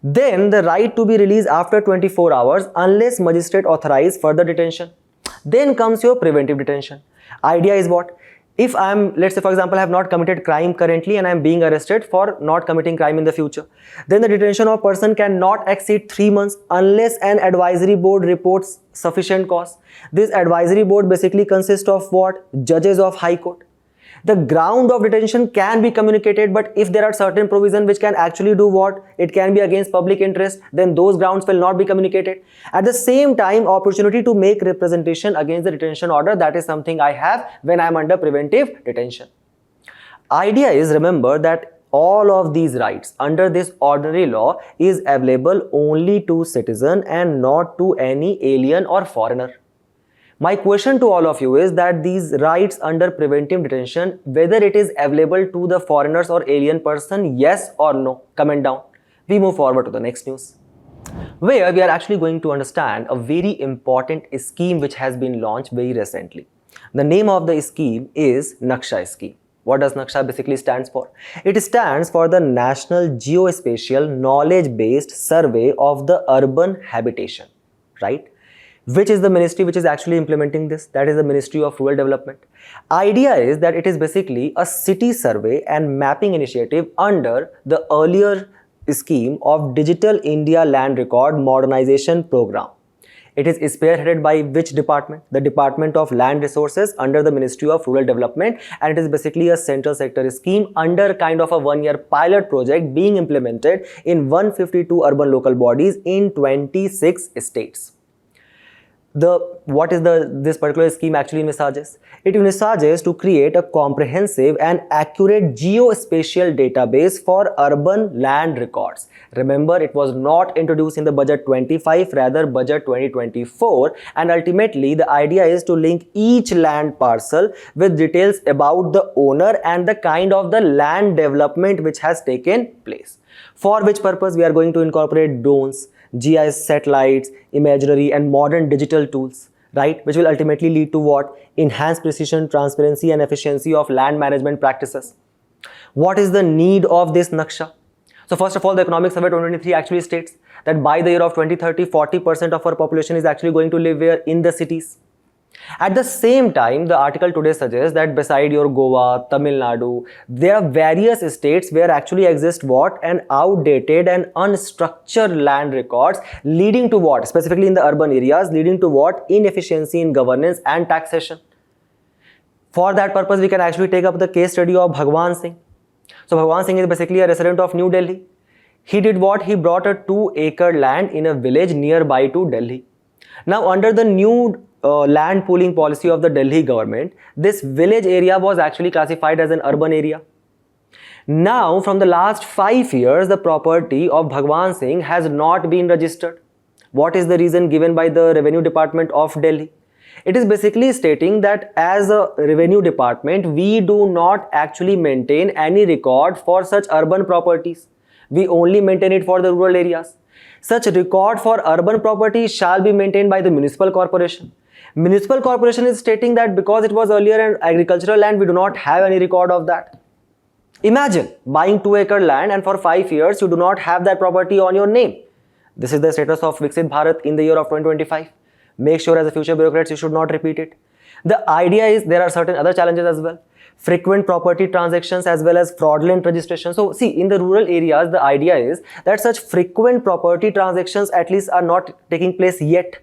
Then the right to be released after 24 hours, unless magistrate authorize further detention. Then comes your preventive detention. Idea is what? If I am, let's say, for example, I have not committed crime currently and I am being arrested for not committing crime in the future, then the detention of person cannot exceed 3 months unless an advisory board reports sufficient cause. This advisory board basically consists of what? Judges of High Court. The ground of detention can be communicated, but if there are certain provisions which can actually do what? It can be against public interest, then those grounds will not be communicated. At the same time, opportunity to make representation against the detention order, that is something I have when I am under preventive detention. Idea is, remember that all of these rights under this ordinary law is available only to citizen and not to any alien or foreigner. My question to all of you is that these rights under preventive detention, whether it is available to the foreigners or alien person, yes or no? Comment down. We move forward to the next news, where we are actually going to understand a very important scheme which has been launched very recently. The name of the scheme is NAKSHA scheme. What does NAKSHA basically stands for? It stands for the National Geospatial Knowledge-Based Survey of the Urban Habitation, right? Which is the ministry which is actually implementing this? That is the Ministry of Rural Development. Idea is that it is basically a city survey and mapping initiative under the earlier scheme of Digital India Land Record Modernization Program. It is spearheaded by which department? The Department of Land Resources under the Ministry of Rural Development, and it is basically a central sector scheme under kind of a one-year pilot project being implemented in 152 urban local bodies in 26 states. What is this particular scheme actually envisages? It envisages to create a comprehensive and accurate geospatial database for urban land records. Remember, it was not introduced in the budget 25, rather budget 2024, and ultimately the idea is to link each land parcel with details about the owner and the kind of the land development which has taken place. For which purpose we are going to incorporate drones, GIS satellites, imagery and modern digital tools, right, which will ultimately lead to what? Enhanced precision, transparency and efficiency of land management practices. What is the need of this NAKSHA? So first of all, the Economic Survey 2023 actually states that by the year of 2030, 40% of our population is actually going to live where? In the cities. At the same time, the article today suggests that beside your Goa, Tamil Nadu, there are various states where actually exist what? An outdated and unstructured land records, leading to what? Specifically in the urban areas, leading to what? Inefficiency in governance and taxation. For that purpose, we can actually take up the case study of Bhagwan Singh. So Bhagwan Singh is basically a resident of New Delhi. He did what? He bought a 2-acre land in a village nearby to Delhi. Now under the new land pooling policy of the Delhi government, this village area was actually classified as an urban area. Now from the last 5 years, the property of Bhagwan Singh has not been registered. What is the reason given by the Revenue Department of Delhi? It is basically stating that as a revenue department, we do not actually maintain any record for such urban properties. We only maintain it for the rural areas. Such record for urban property shall be maintained by the municipal corporation. Municipal corporation is stating that because it was earlier an agricultural land, we do not have any record of that. Imagine buying 2-acre land and for 5 years you do not have that property on your name. This is the status of Viksit Bharat in the year of 2025. Make sure as a future bureaucrats you should not repeat it. The idea is there are certain other challenges as well. Frequent property transactions as well as fraudulent registration. So see, in the rural areas, the idea is that such frequent property transactions at least are not taking place yet.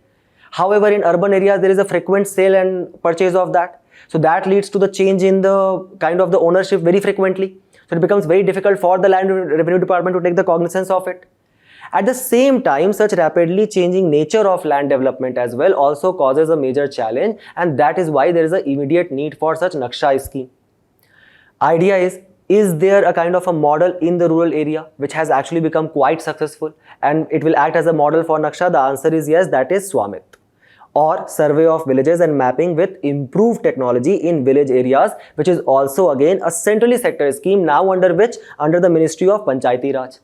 However, in urban areas, there is a frequent sale and purchase of that. So that leads to the change in the kind of the ownership very frequently. So it becomes very difficult for the land revenue department to take the cognizance of it. At the same time, such rapidly changing nature of land development as well also causes a major challenge, and that is why there is an immediate need for such NAKSHA scheme. Idea is there a kind of a model in the rural area which has actually become quite successful and it will act as a model for NAKSHA? The answer is yes, that is Swamit, or survey of villages and mapping with improved technology in village areas, which is also again a centrally sector scheme now under the Ministry of Panchayati Raj.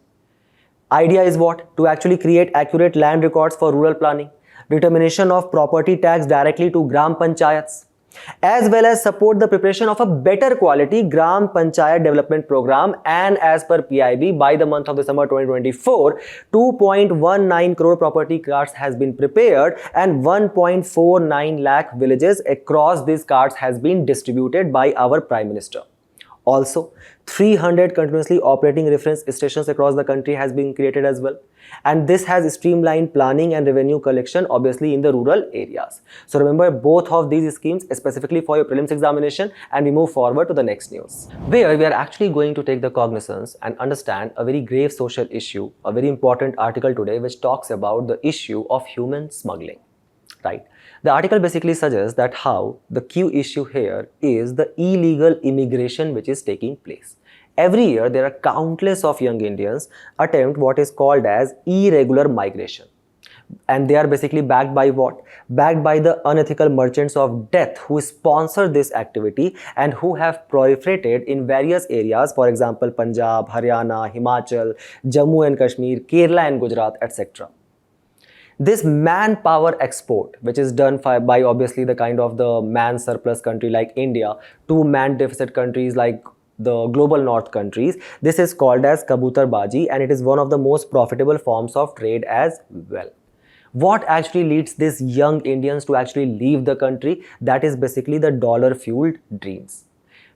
Idea is what? To actually create accurate land records for rural planning, determination of property tax directly to Gram Panchayats, as well as support the preparation of a better quality Gram Panchayat development program. And as per PIB, by the month of December 2024, 2.19 crore property cards has been prepared and 1.49 lakh villages across these cards has been distributed by our Prime Minister. Also, 300 continuously operating reference stations across the country has been created as well. And this has streamlined planning and revenue collection, obviously in the rural areas. So remember both of these schemes specifically for your prelims examination, and we move forward to the next news, where we are actually going to take the cognizance and understand a very grave social issue, a very important article today which talks about the issue of human smuggling, right? The article basically suggests that how the key issue here is the illegal immigration which is taking place. Every year, there are countless of young Indians attempt what is called as irregular migration. And they are basically backed by what? Backed by the unethical merchants of death who sponsor this activity and who have proliferated in various areas, for example, Punjab, Haryana, Himachal, Jammu and Kashmir, Kerala and Gujarat, etc. This manpower export, which is done by obviously the kind of the man surplus country like India to man deficit countries like the global north countries, this is called as kabutarbaji, and it is one of the most profitable forms of trade as well. What actually leads these young Indians to actually leave the country? That is basically the dollar-fueled dreams,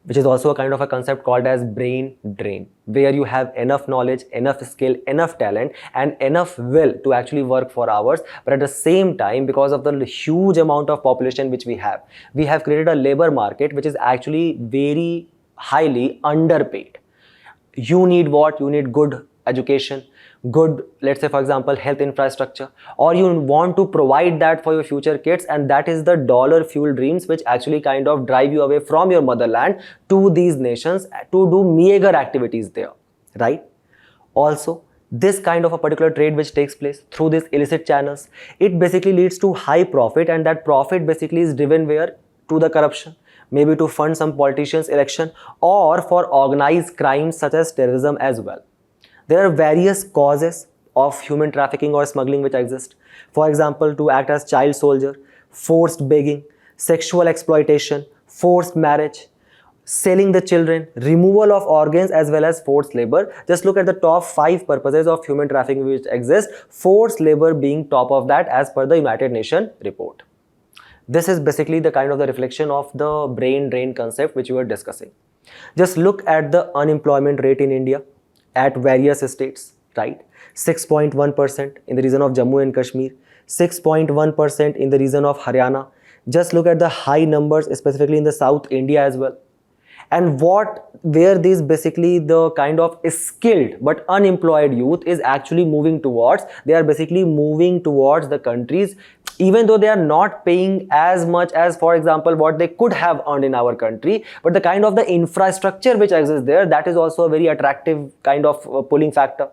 which is also a kind of a concept called as brain drain, where you have enough knowledge, enough skill, enough talent and enough will to actually work for hours, but at the same time, because of the huge amount of population which we have created a labor market which is actually very highly underpaid. You need what? You need good education, good, let's say for example, health infrastructure, or you want to provide that for your future kids, and that is the dollar fuel dreams which actually kind of drive you away from your motherland to these nations to do meager activities there, right? Also, this kind of a particular trade which takes place through these illicit channels, it basically leads to high profit, and that profit basically is driven where? To the corruption, maybe to fund some politicians' election, or for organized crimes such as terrorism as well. There are various causes of human trafficking or smuggling which exist. For example, to act as child soldier, forced begging, sexual exploitation, forced marriage, selling the children, removal of organs as well as forced labor. Just look at the top 5 purposes of human trafficking which exist, forced labor being top of that as per the United Nations report. This is basically the kind of the reflection of the brain drain concept which we were discussing. Just look at the unemployment rate in India at various states, right? 6.1% in the region of Jammu and Kashmir, 6.1% in the region of Haryana. Just look at the high numbers specifically in the South India as well. And where these basically the kind of skilled but unemployed youth is actually moving towards, they are basically moving towards the countries, even though they are not paying as much as, for example, what they could have earned in our country, but the kind of the infrastructure which exists there, that is also a very attractive kind of pulling factor.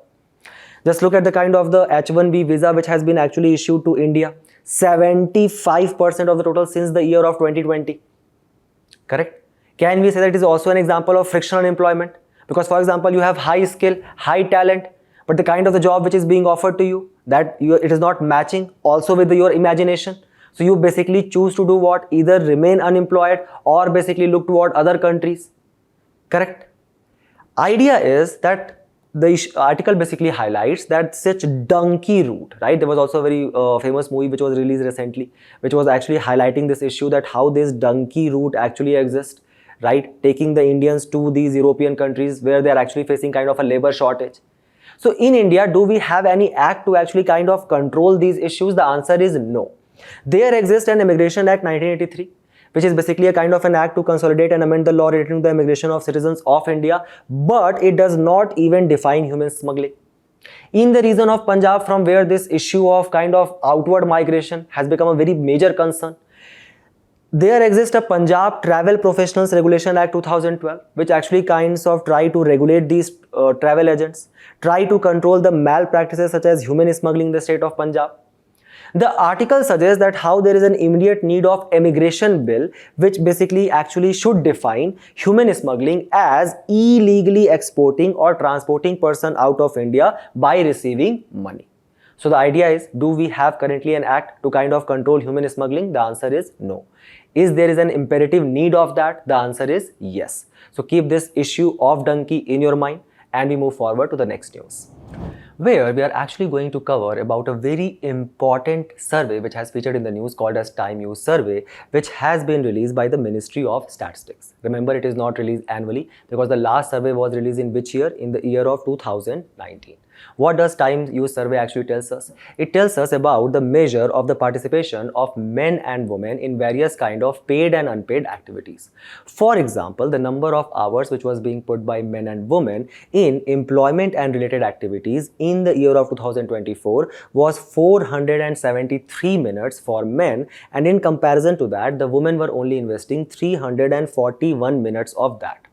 Just look at the kind of the H1B visa which has been actually issued to India, 75% of the total since the year of 2020, correct? Can we say that it is also an example of frictional employment? Because for example, you have high skill, high talent, but the kind of the job which is being offered to you, it is not matching also with your imagination. So you basically choose to do what? Either remain unemployed or basically look toward other countries, correct? Idea is that the article basically highlights that such donkey route, right? There was also a very famous movie which was released recently, which was actually highlighting this issue, that how this donkey route actually exists, right? Taking the Indians to these European countries where they are actually facing kind of a labor shortage. So in India, do we have any act to actually kind of control these issues? The answer is no. There exists an Immigration Act 1983, which is basically a kind of an act to consolidate and amend the law relating to the immigration of citizens of India, but it does not even define human smuggling. In the region of Punjab, from where this issue of kind of outward migration has become a very major concern, there exists a Punjab Travel Professionals Regulation Act 2012, which actually kinds of try to regulate these travel agents, try to control the malpractices such as human smuggling in the state of Punjab. The article suggests that how there is an immediate need of immigration bill which basically actually should define human smuggling as illegally exporting or transporting person out of India by receiving money. So the idea is, do we have currently an act to kind of control human smuggling? The answer is no. Is there an imperative need of that? The answer is yes. So keep this issue of donkey in your mind and we move forward to the next news, where we are actually going to cover about a very important survey which has featured in the news called as Time Use Survey, which has been released by the Ministry of Statistics. Remember, it is not released annually because the last survey was released in which year? In the year of 2019. What does Time Use Survey actually tells us? It tells us about the measure of the participation of men and women in various kind of paid and unpaid activities. For example, the number of hours which was being put by men and women in employment and related activities in the year of 2024 was 473 minutes for men, and in comparison to that, the women were only investing 341 minutes of that.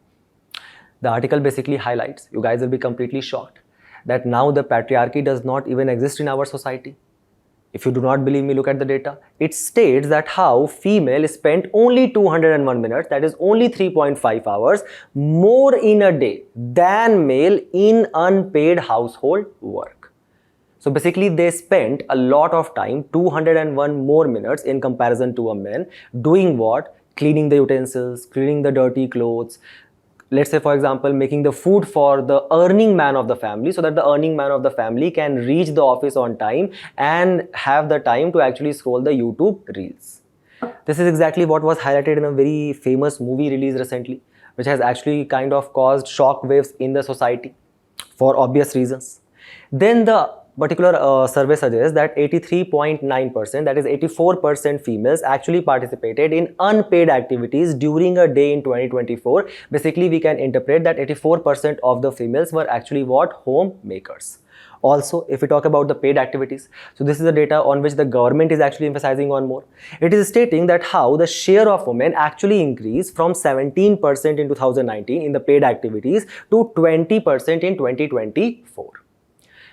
The article basically highlights, you guys will be completely shocked, that now the patriarchy does not even exist in our society. If you do not believe me, look at the data. It states that how female spent only 201 minutes, that is only 3.5 hours, more in a day than male in unpaid household work. So basically they spent a lot of time, 201 more minutes in comparison to a man, doing what? Cleaning the utensils, cleaning the dirty clothes, let's say for example making the food for the earning man of the family, so that the earning man of the family can reach the office on time and have the time to actually scroll the YouTube reels. This is exactly what was highlighted in a very famous movie released recently, which has actually kind of caused shock waves in the society for obvious reasons. Then the particular survey suggests that 83.9%, that is 84% females actually participated in unpaid activities during a day in 2024. Basically, we can interpret that 84% of the females were actually what? Homemakers. Also, if we talk about the paid activities, so this is the data on which the government is actually emphasizing on more. It is stating that how the share of women actually increased from 17% in 2019 in the paid activities to 20% in 2024.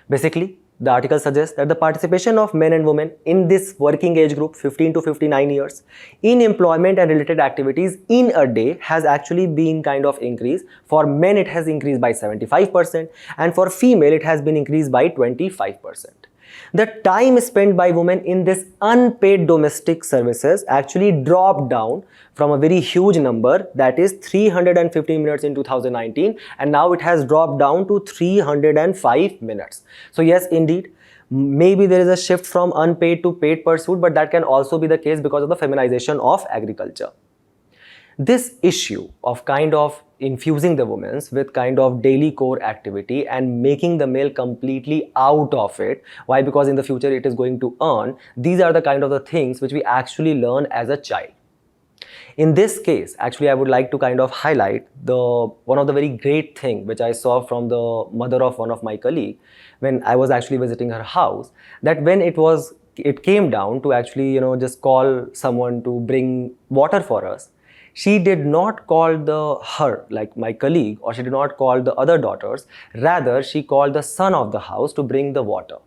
Basically, the article suggests that the participation of men and women in this working age group 15 to 59 years in employment and related activities in a day has actually been kind of increased. For men it has increased by 75% and for female it has been increased by 25%. The time spent by women in this unpaid domestic services actually dropped down from a very huge number, that is 315 minutes in 2019, and now it has dropped down to 305 minutes. So yes, indeed, maybe there is a shift from unpaid to paid pursuit, but that can also be the case because of the feminization of agriculture. This issue of kind of infusing the women with kind of daily core activity and making the male completely out of it. Why? Because in the future it is going to earn. These are the kind of the things which we actually learn as a child. In this case, actually, I would like to kind of highlight one of the very great thing which I saw from the mother of one of my colleague when I was actually visiting her house, that when it came down to actually, just call someone to bring water for us, she did not call her, like my colleague, or she did not call the other daughters. Rather, she called the son of the house to bring the water.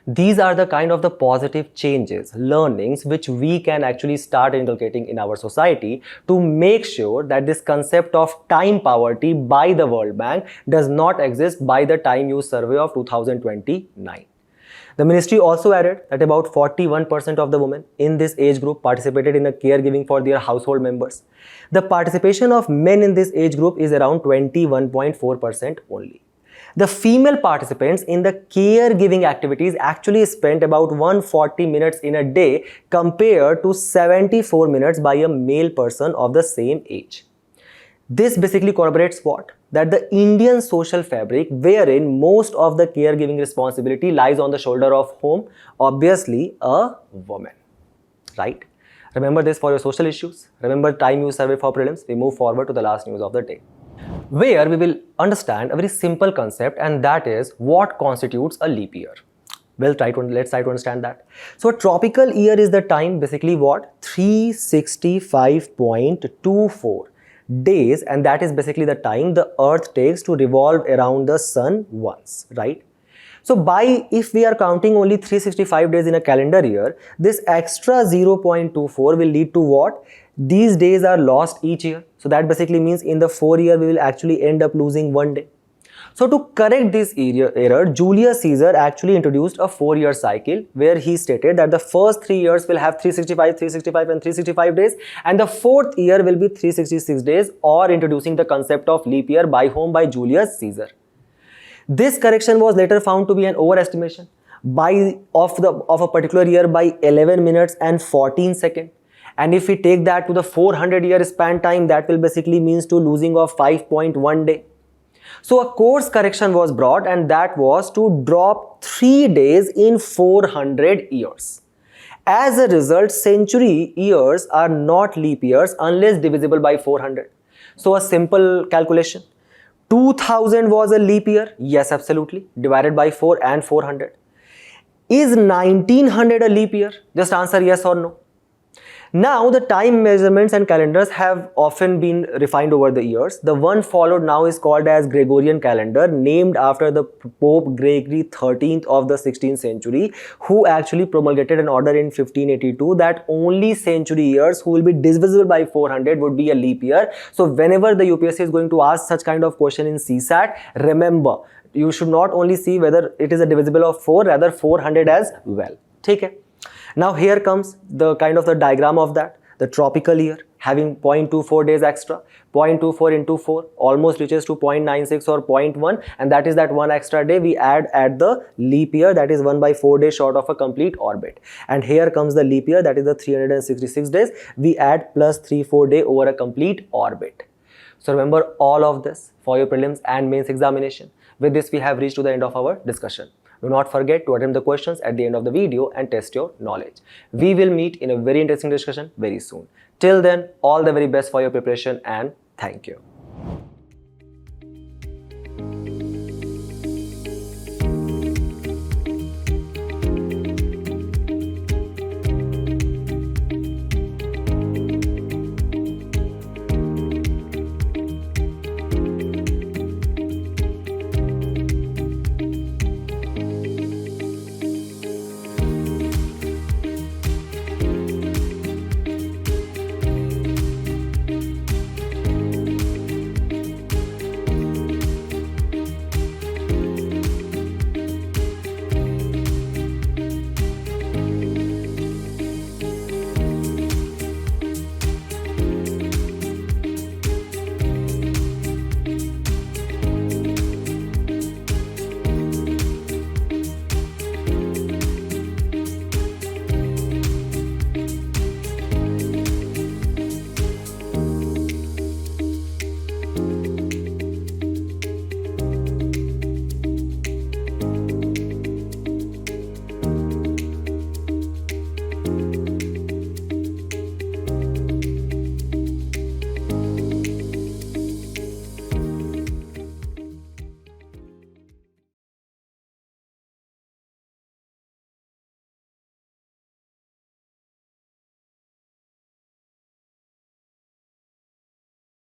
These are the kind of the positive changes, learnings, which we can actually start inculcating in our society to make sure that this concept of time poverty by the World Bank does not exist by the Time Use Survey of 2029. The ministry also added that about 41% of the women in this age group participated in the caregiving for their household members. The participation of men in this age group is around 21.4% only. The female participants in the caregiving activities actually spent about 140 minutes in a day compared to 74 minutes by a male person of the same age. This basically corroborates what? That the Indian social fabric, wherein most of the caregiving responsibility lies on the shoulder of whom? Obviously, a woman, right? Remember this for your social issues. Remember Time Use Survey for prelims. We move forward to the last news of the day, where we will understand a very simple concept, and that is what constitutes a leap year. Well, let's try to understand that. So a tropical year is the time, basically what? 365.24 days, and that is basically the time the earth takes to revolve around the sun once, right? So if we are counting only 365 days in a calendar year, this extra 0.24 will lead to what? These days are lost each year. So that basically means in the 4 year we will actually end up losing 1 day. So to correct this error, Julius Caesar actually introduced a 4-year cycle where he stated that the first 3 years will have 365, 365 and 365 days, and the 4th year will be 366 days, or introducing the concept of leap year by whom? By Julius Caesar. This correction was later found to be an overestimation of a particular year by 11 minutes and 14 seconds. And if we take that to the 400-year span time, that will basically means to losing of 5.1 day. So a course correction was brought, and that was to drop 3 days in 400 years. As a result, century years are not leap years unless divisible by 400. So a simple calculation. 2000 was a leap year? Yes, absolutely. Divided by 4 and 400. Is 1900 a leap year? Just answer yes or no. Now the time measurements and calendars have often been refined over the years. The one followed now is called as Gregorian calendar, named after the Pope Gregory XIII of the 16th century, who actually promulgated an order in 1582 that only century years who will be divisible by 400 would be a leap year. So whenever the UPSC is going to ask such kind of question in CSAT, remember, you should not only see whether it is a divisible of 4, rather 400 as well. Okay. Now here comes the kind of the diagram of that. The tropical year having 0.24 days extra, 0.24 into 4 almost reaches to 0.96 or 0.1, and that is that one extra day we add at the leap year, that is 1 by 4 days short of a complete orbit. And here comes the leap year, that is the 366 days, we add plus 3-4 day over a complete orbit. So remember all of this for your prelims and mains examination. With this we have reached to the end of our discussion. Do not forget to attempt the questions at the end of the video and test your knowledge. We will meet in a very interesting discussion very soon. Till then, all the very best for your preparation and thank you.